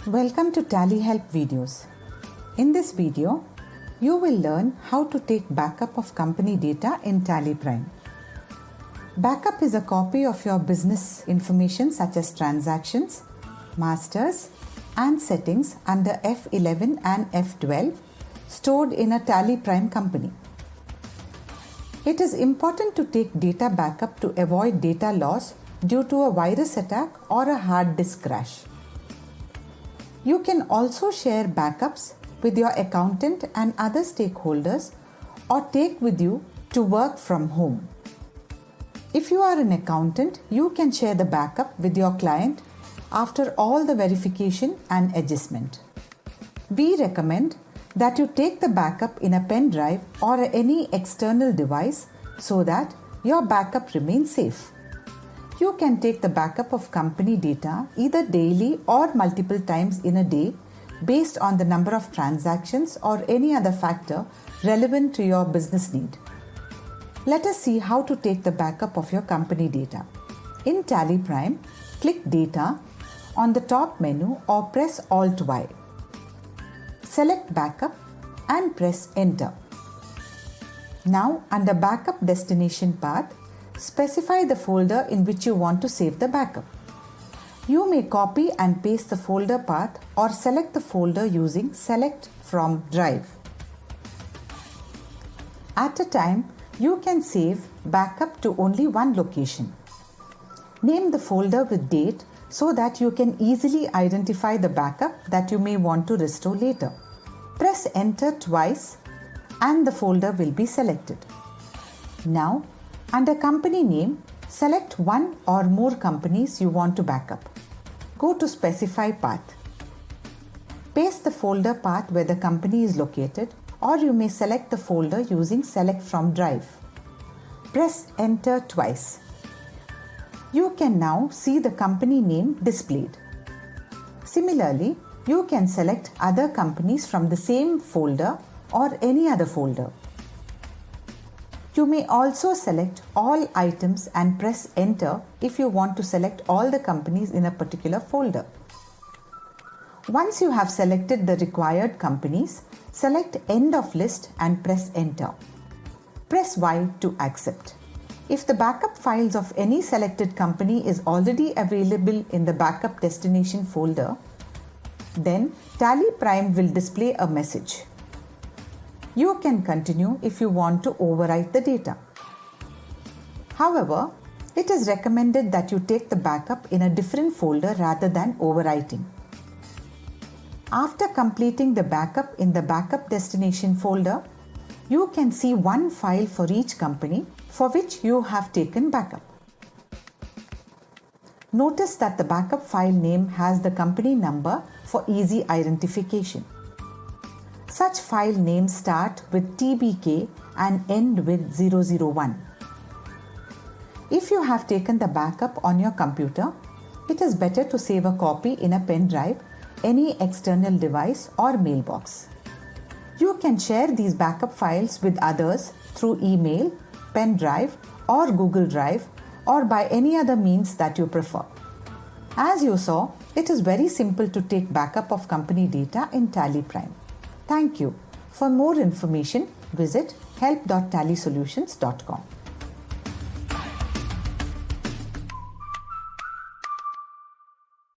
Welcome to Tally Help videos. In this video, you will learn how to take backup of company data in Tally Prime. Backup is a copy of your business information such as transactions, masters, and settings under F11 and F12 stored in a Tally Prime company. It is important to take data backup to avoid data loss due to a virus attack or a hard disk crash. You can also share backups with your accountant and other stakeholders or take with you to work from home. If you are an accountant, you can share the backup with your client after all the verification and adjustment. We recommend that you take the backup in a pen drive or any external device so that your backup remains safe. You can take the backup of company data either daily or multiple times in a day based on the number of transactions or any other factor relevant to your business need. Let us see how to take the backup of your company data. In Tally Prime, click Data on the top menu or press Alt-Y. Select Backup and press Enter. Now, under Backup Destination Path, specify the folder in which you want to save the backup. You may copy and paste the folder path or select the folder using Select from Drive. At a time, you can save backup to only one location. Name the folder with date so that you can easily identify the backup that you may want to restore later. Press Enter twice and the folder will be selected. Now, under company name, select one or more companies you want to backup. Go to Specify Path. Paste the folder path where the company is located, or you may select the folder using Select from Drive. Press Enter twice. You can now see the company name displayed. Similarly, you can select other companies from the same folder or any other folder. You may also select all items and press Enter if you want to select all the companies in a particular folder. Once you have selected the required companies, select End of List and press Enter. Press Y to accept. If the backup files of any selected company is already available in the backup destination folder, then Tally Prime will display a message. You can continue if you want to overwrite the data. However, it is recommended that you take the backup in a different folder rather than overwriting. After completing the backup in the backup destination folder, you can see one file for each company for which you have taken backup. Notice that the backup file name has the company number for easy identification. Such file names start with TBK and end with 001. If you have taken the backup on your computer, it is better to save a copy in a pen drive, any external device or mailbox. You can share these backup files with others through email, pen drive or Google Drive or by any other means that you prefer. As you saw, it is very simple to take backup of company data in Tally Prime. Thank you. For more information, visit help.tallysolutions.com.